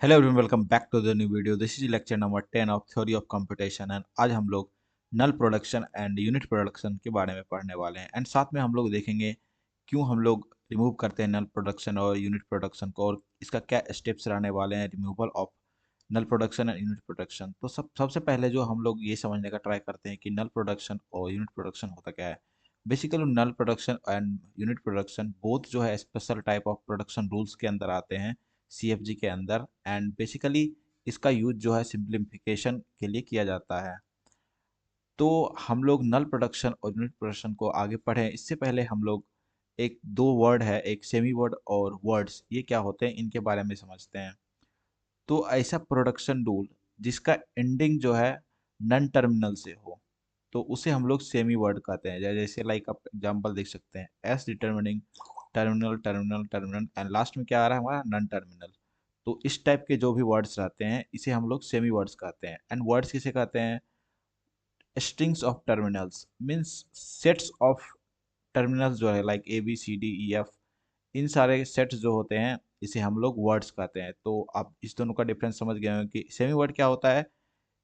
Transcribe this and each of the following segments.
Hello everyone, welcome back to the new video. This is lecture number 10 of theory of computation and आज हम लोग null production and unit production के बारे में पढ़ने वाले हैं एंड साथ में हम लोग देखेंगे क्यों हम लोग रिमूव करते हैं नल प्रोडक्शन और यूनिट प्रोडक्शन को और इसका क्या स्टेप्स रहने वाले हैं removal of null production and unit production. तो सबसे पहले जो हम लोग ये समझने का ट्राई करते हैं कि नल प्रोडक्शन और यूनिट प्रोडक्शन होता क्या है। Basically null production and unit production both जो है special type of production rules के अंदर आते हैं, सीएफजी के अंदर। एंड बेसिकली इसका यूज जो है सिंप्लीफिकेशन के लिए किया जाता है। तो हम लोग नल प्रोडक्शन और यूनिट प्रोडक्शन को आगे पढ़ें इससे पहले हम लोग एक दो वर्ड है, एक सेमी वर्ड और वर्ड्स, ये क्या होते हैं इनके बारे में समझते हैं। तो ऐसा प्रोडक्शन रूल जिसका एंडिंग जो है नन टर्मिनल से हो तो उसे हम लोग सेमी वर्ड कहते हैं। जैसे लाइक आप एग्जांपल देख सकते हैं, S determining terminal terminal terminal and last में क्या आ रहा है हमारा नन टर्मिनल। तो इस टाइप के जो भी वर्ड्स रहते हैं इसे हम लोग सेमी वर्ड्स कहते हैं। एंड वर्ड्स किसे कहते हैं? Strings of terminals means sets of terminals जो है like A B C D E F, इन सारे सेट्स जो होते हैं इसे हम लोग वर्ड्स कहते हैं। तो आप इस दोनों का डिफरेंस समझ गए हो कि सेमी वर्ड क्या होता है।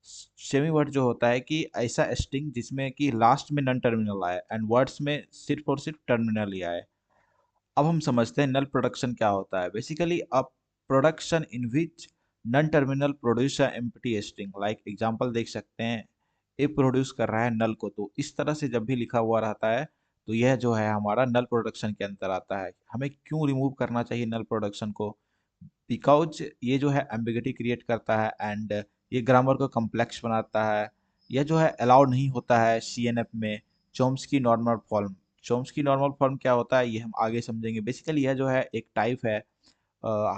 सेमी वर्ड जो होता है कि ऐसा स्ट्रिंग जिसमें कि लास्ट में नन टर्मिनल आए एंड वर्ड्स में सिर्फ और सिर्फ टर्मिनल ही आए। अब हम समझते हैं नल प्रोडक्शन क्या होता है। बेसिकली अब production in which non terminal produce empty string, like example देख सकते हैं, ए प्रोड्यूस कर रहा है नल को। तो इस तरह से जब भी लिखा हुआ रहता है तो यह जो है हमारा नल प्रोडक्शन के अंदर आता है। हमें क्यों रिमूव करना चाहिए नल प्रोडक्शन को? बिकॉज ये जो है एम्बिगिटी क्रिएट करता है एंड ये ग्रामर को कम्प्लेक्स बनाता है। यह जो है अलाउड नहीं होता है सीएनएफ में। Chomsky normal form, Chomsky normal form क्या होता है ये हम आगे समझेंगे। बेसिकली यह जो है एक टाइप है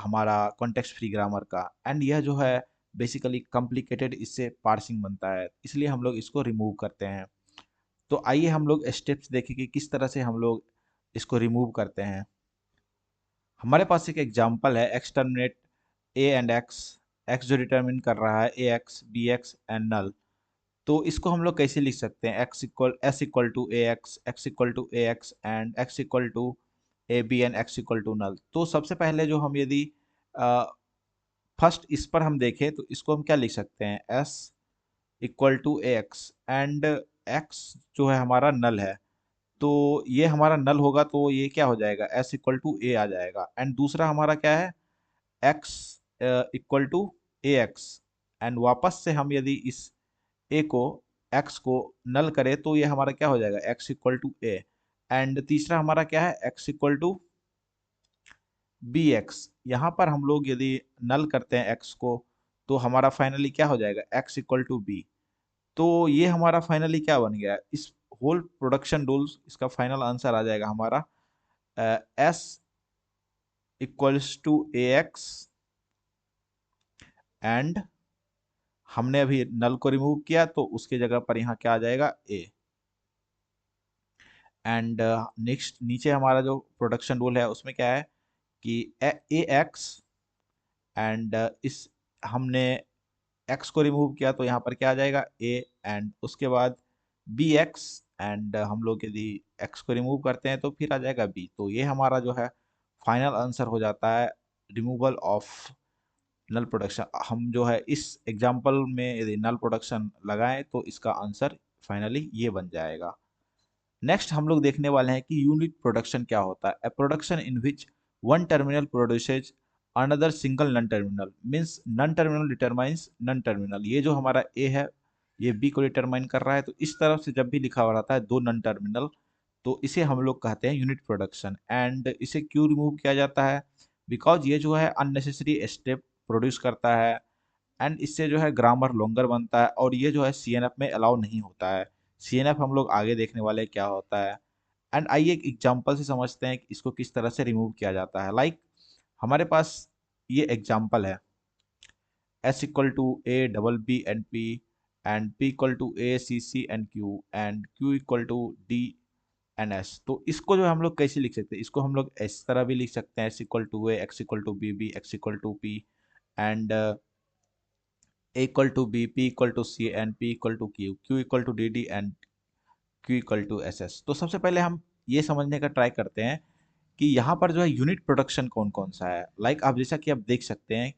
हमारा कॉन्टेक्स्ट फ्री ग्रामर का एंड यह जो है बेसिकली कॉम्प्लिकेटेड इससे पार्सिंग बनता है, इसलिए हम लोग इसको रिमूव करते हैं। तो आइए हम लोग स्टेप्स देखें कि किस तरह से हम लोग इसको रिमूव करते हैं। हमारे पास एक एग्जांपल है X terminate A and X. X जो डिटरमिन कर रहा है A X B X and null. तो इसको हम लोग कैसे लिख सकते हैं? S equal to A X equal to A X and X equal to A B and X equal to null. तो सबसे पहले जो हम यदि फर्स्ट इस पर हम देखें तो इसको हम क्या लिख सकते हैं? S equal to A X and X जो है हमारा नल है। तो ये हमारा नल होगा तो ये क्या हो जाएगा? एस इक्वल टू ए आ जाएगा। एंड दूसरा हमारा क्या है? X equal to A X and वापस से हम यदि इस ए को एक्स को नल करें तो ये हमारा क्या हो जाएगा? X equal to A. And तीसरा हमारा क्या है? X equal to B X. यहाँ पर हम लोग यदि नल करते हैं एक्स को तो हमारा फाइनली क्या हो जाएगा? X equal to B. तो ये हमारा फाइनली क्या बन गया? इस होल प्रोडक्शन रूल्स इसका फाइनल आंसर आ जाएगा हमारा S equals to A X and हमने अभी नल को रिमूव किया तो उसके जगह पर यहाँ क्या आ जाएगा? ए। एंड नेक्स्ट नीचे हमारा जो प्रोडक्शन रूल है उसमें क्या है कि ए एक्स एंड इस हमने एक्स को रिमूव किया तो यहाँ पर क्या आ जाएगा? ए। एंड उसके बाद बी एक्स एंड हम लोग यदि एक्स को रिमूव करते हैं तो फिर आ जाएगा बी। तो ये हमारा जो है फाइनल आंसर हो जाता है रिमूवल ऑफ नल प्रोडक्शन। हम जो है इस एग्जाम्पल में यदि नल प्रोडक्शन लगाएं तो इसका आंसर फाइनली ये बन जाएगा। नेक्स्ट हम लोग देखने वाले हैं कि यूनिट प्रोडक्शन क्या होता है। A production in which one terminal produces another single non terminal means non terminal determines non terminal. ये जो हमारा ए है ये बी को डिटरमाइन कर रहा है। तो इस तरफ से जब भी लिखा हुआ रहता है दो नन टर्मिनल तो इसे हम लोग कहते हैं यूनिट प्रोडक्शन। एंड इसे क्यों रिमूव किया जाता है? बिकॉज ये जो है अननेसेसरी स्टेप प्रोड्यूस करता है एंड इससे जो है ग्रामर लॉन्गर बनता है और ये जो है सीएनएफ में अलाउ नहीं होता है। सीएनएफ हम लोग आगे देखने वाले हैं क्या होता है। एंड आइए एक एग्जांपल से समझते हैं कि इसको किस तरह से रिमूव किया जाता है। लाइक हमारे पास ये एग्जांपल है S equal to A double B and P and P equal to A C C and Q equal to D N S. तो इसको जो हम लोग कैसे लिख सकते हैं? इसको हम लोग इस तरह भी लिख सकते हैं, S equal to A X equal to B B X equal to P and A equal to B P equal to C and P equal to Q equal to D D and Q equal to S S. तो सबसे पहले हम ये समझने का try करते हैं कि यहाँ पर जो है यूनिट प्रोडक्शन कौन कौन सा है। लाइक आप जैसा कि आप देख सकते हैं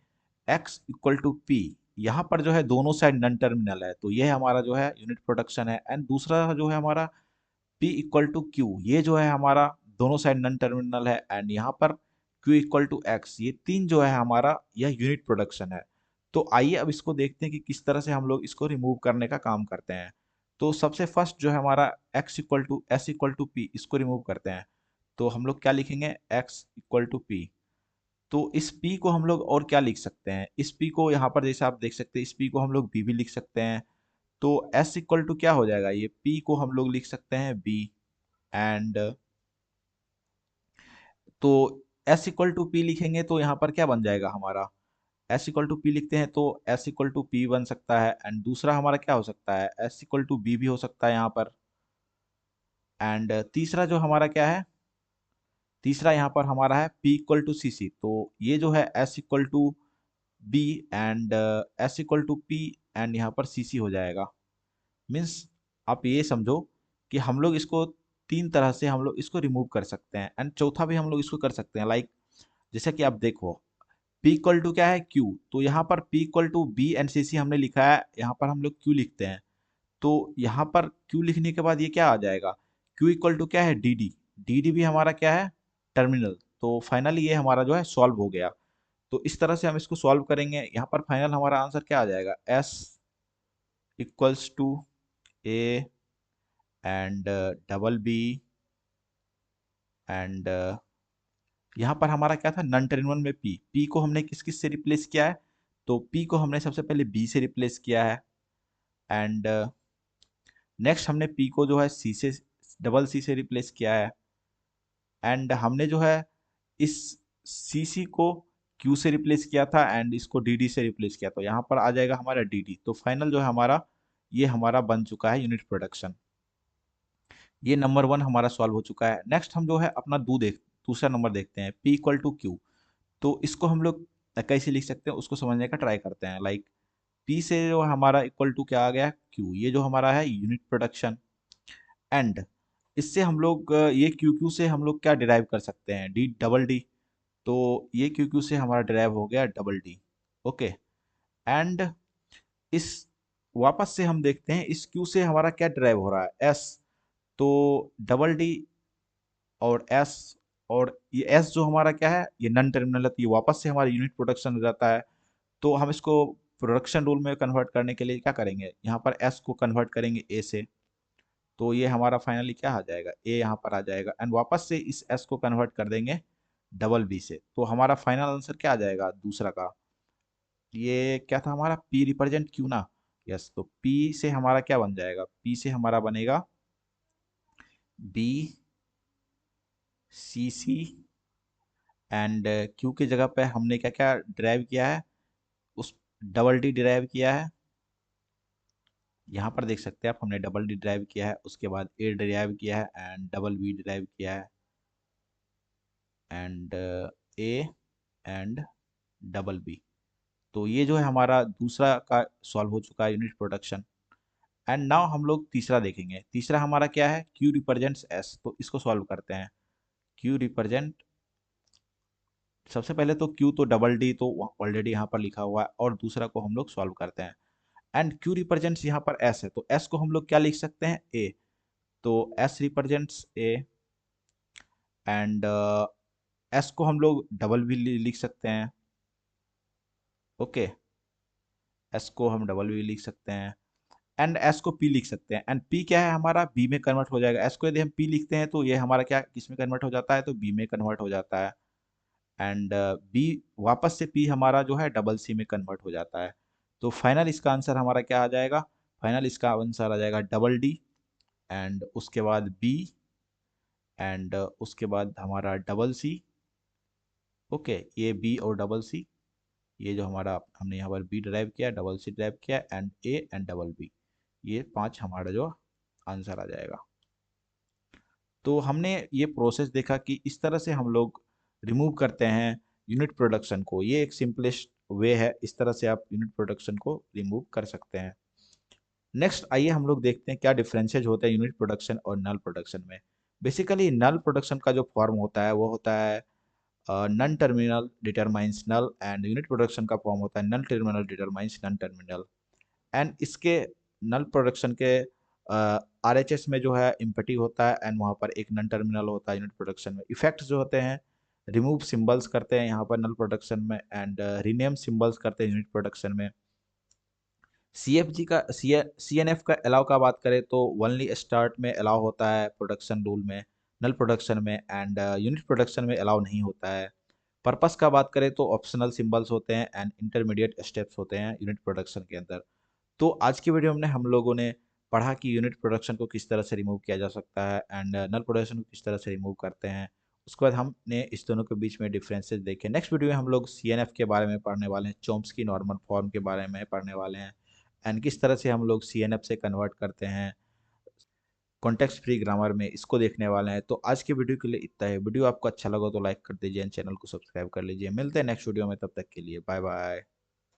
x इक्वल टू पी, यहाँ पर जो है दोनों साइड नन टर्मिनल है, तो ये हमारा जो है यूनिट प्रोडक्शन है। एंड दूसरा जो है हमारा P इक्वल टू क्यू, ये जो है हमारा दोनों साइड नन टर्मिनल है। एंड यहाँ पर Q इक्वल टू एक्स, ये तीन जो है हमारा यह यूनिट प्रोडक्शन है। तो आइए अब इसको देखते हैं कि किस तरह से हम लोग इसको रिमूव करने का काम करते हैं। तो सबसे फर्स्ट जो है हमारा x equal to S equal to P, इसको रिमूव करते हैं। तो हम लोग क्या लिखेंगे, x इक्वल टू पी। तो इस P को हम लोग और क्या लिख सकते हैं, इस P को यहाँ पर जैसे आप देख सकते हैं, इस P को हम लोग B भी लिख सकते हैं। तो S इक्वल टू क्या हो जाएगा, ये P को हम लोग लिख सकते हैं B। एंड तो S इक्वल टू पी लिखेंगे तो यहाँ पर क्या बन जाएगा हमारा, S इक्वल टू पी लिखते हैं तो S इक्वल टू पी बन सकता है। एंड दूसरा हमारा क्या हो सकता है, S इक्वल टू बी भी हो सकता है यहाँ पर। एंड तीसरा जो हमारा क्या है, तीसरा यहाँ पर हमारा है P equal to C C. तो ये जो है S equal to B and S equal to P and यहाँ पर सी सी हो जाएगा। मीन्स आप ये समझो कि हम लोग इसको तीन तरह से हम लोग इसको रिमूव कर सकते हैं। एंड चौथा भी हम लोग इसको कर सकते हैं, लाइक जैसे कि आप देखो P इक्वल टू क्या है, Q। तो यहाँ पर P equal to B and C C हमने लिखा है, यहाँ पर हम लोग Q लिखते हैं। तो यहाँ पर Q लिखने के बाद ये क्या आ जाएगा, Q इक्वल टू क्या है, डी डी। डी डी भी हमारा क्या है, टर्मिनल। तो फाइनली ये हमारा जो है सॉल्व हो गया। तो इस तरह से हम इसको सॉल्व करेंगे। यहाँ पर फाइनल हमारा आंसर क्या आ जाएगा, S equals to A and double B and यहाँ पर हमारा क्या था, नन टर्मिनल में P को हमने किस किस से रिप्लेस किया है, तो P को हमने सबसे पहले B से रिप्लेस किया है। एंड नेक्स्ट हमने P को जो है C से, डबल C से रिप्लेस किया है। एंड हमने जो है इस CC को Q से रिप्लेस किया था एंड इसको DD से रिप्लेस किया, तो यहाँ पर आ जाएगा हमारा DD। तो फाइनल जो है हमारा, ये हमारा बन चुका है यूनिट प्रोडक्शन। ये नंबर वन हमारा सॉल्व हो चुका है। नेक्स्ट हम जो है अपना दूसरा नंबर देखते हैं, P इक्वल टू क्यू। तो इसको हम लोग कैसे लिख सकते हैं उसको समझने का ट्राई करते हैं। लाइक P से जो हमारा इक्वल टू क्या आ गया, Q, ये जो हमारा है यूनिट प्रोडक्शन। एंड इससे हम लोग ये क्यू क्यू से हम लोग क्या डिराइव कर सकते हैं, डी डबल डी। तो ये क्यू क्यू से हमारा डिराइव हो गया डबल डी। ओके। एंड इस वापस से हम देखते हैं इस क्यू से हमारा क्या डिराइव हो रहा है, एस। तो डबल डी और एस, और ये एस जो हमारा क्या है, ये नन टर्मिनल है, तो ये वापस से हमारा यूनिट प्रोडक्शन हो जाता है। तो हम इसको प्रोडक्शन रूल में कन्वर्ट करने के लिए क्या करेंगे, यहाँ पर एस को कन्वर्ट करेंगे ए से। तो ये हमारा फाइनली क्या आ जाएगा, ए यहाँ पर आ जाएगा। एंड वापस से इस एस को कन्वर्ट कर देंगे डबल बी से। तो हमारा फाइनल आंसर क्या आ जाएगा दूसरा का, ये क्या था हमारा, पी रिप्रेजेंट क्यू ना। यस, तो पी से हमारा क्या बन जाएगा, पी से हमारा बनेगा B C C. And Q की जगह पे हमने क्या क्या ड्राइव किया है, उस डबल डी ड्राइव किया है। यहाँ पर देख सकते हैं आप, हमने डबल डी ड्राइव किया है, उसके बाद ए ड्राइव किया है एंड डबल बी ड्राइव किया है and A and double B. तो ये जो है हमारा दूसरा का सॉल्व हो चुका है यूनिट प्रोडक्शन। एंड नाउ हम लोग तीसरा देखेंगे। तीसरा हमारा क्या है, Q रिप्रेजेंट्स S। तो इसको सॉल्व करते हैं। Q रिप्रेजेंट, सबसे पहले तो Q तो डबल डी तो ऑलरेडी यहाँ पर लिखा हुआ है, और दूसरा को हम लोग सॉल्व करते हैं। एंड Q रिप्रेजेंट्स यहाँ पर S है, तो S को हम लोग क्या लिख सकते हैं, A। तो S represents A and S को हम लोग डबल भी लिख सकते हैं। ओके, S को हम डबल भी लिख सकते हैं एंड S को P लिख सकते हैं। एंड P क्या है हमारा, B में कन्वर्ट हो जाएगा। S को यदि हम P लिखते हैं तो ये हमारा क्या किस में कन्वर्ट हो जाता है, तो B में कन्वर्ट हो जाता है। एंड B वापस से P हमारा जो है डबल C में कन्वर्ट हो जाता है। तो फाइनल इसका आंसर हमारा क्या आ जाएगा, फाइनल इसका आंसर आ जाएगा डबल डी एंड उसके बाद B एंड उसके बाद हमारा डबल C। ओके, ये B और डबल C, ये जो हमारा हमने यहाँ पर B ड्राइव किया, डबल C ड्राइव किया and A and double B, ये पांच हमारा जो आंसर आ जाएगा। तो हमने ये प्रोसेस देखा कि इस तरह से हम लोग रिमूव करते हैं यूनिट प्रोडक्शन को। ये एक सिंपलेस्ट वे है, इस तरह से आप यूनिट प्रोडक्शन को रिमूव कर सकते हैं। नेक्स्ट आइए हम लोग देखते हैं क्या डिफरेंसेज होता है यूनिट प्रोडक्शन और नल प्रोडक्शन में। बेसिकली नल प्रोडक्शन का जो फॉर्म होता है वो होता है non terminal determines null and unit production का फॉर्म होता है null terminal determines non terminal. And इसके नल प्रोडक्शन के आरएचएस में जो है इम्पटी होता है एंड वहाँ पर एक नन टर्मिनल होता है यूनिट प्रोडक्शन में। इफेक्ट्स जो होते हैं, रिमूव सिंबल्स करते हैं यहाँ पर नल प्रोडक्शन में एंड रीनेम सिंबल्स करते हैं यूनिट प्रोडक्शन में। सीएफजी का सीएनएफ का अलाउ का बात करें तो ओनली स्टार्ट में अलाउ होता है प्रोडक्शन रूल में, नल प्रोडक्शन में एंड यूनिट प्रोडक्शन में अलाउ नहीं होता है। पर्पस का बात करें तो ऑप्शनल सिंबल्स होते हैं एंड इंटरमीडिएट स्टेप्स होते हैं यूनिट प्रोडक्शन के अंदर। तो आज की वीडियो में हम लोगों ने पढ़ा कि यूनिट प्रोडक्शन को किस तरह से रिमूव किया जा सकता है एंड नल प्रोडक्शन को किस तरह से रिमूव करते हैं। उसके बाद हमने इस दोनों के बीच में डिफरेंसेस देखे। नेक्स्ट वीडियो में हम लोग सीएनएफ के बारे में पढ़ने वाले हैं, चॉम्स्की नॉर्मल फॉर्म के बारे में पढ़ने वाले हैं एंड किस तरह से हम लोग सीएनएफ से कन्वर्ट करते हैं कॉन्टेक्स्ट फ्री ग्रामर में, इसको देखने वाले हैं। तो आज के वीडियो के लिए इतना है। वीडियो आपको अच्छा लगा तो लाइक कर दीजिए एंड चैनल को सब्सक्राइब कर लीजिए। मिलते हैं नेक्स्ट वीडियो में, तब तक के लिए बाय बाय।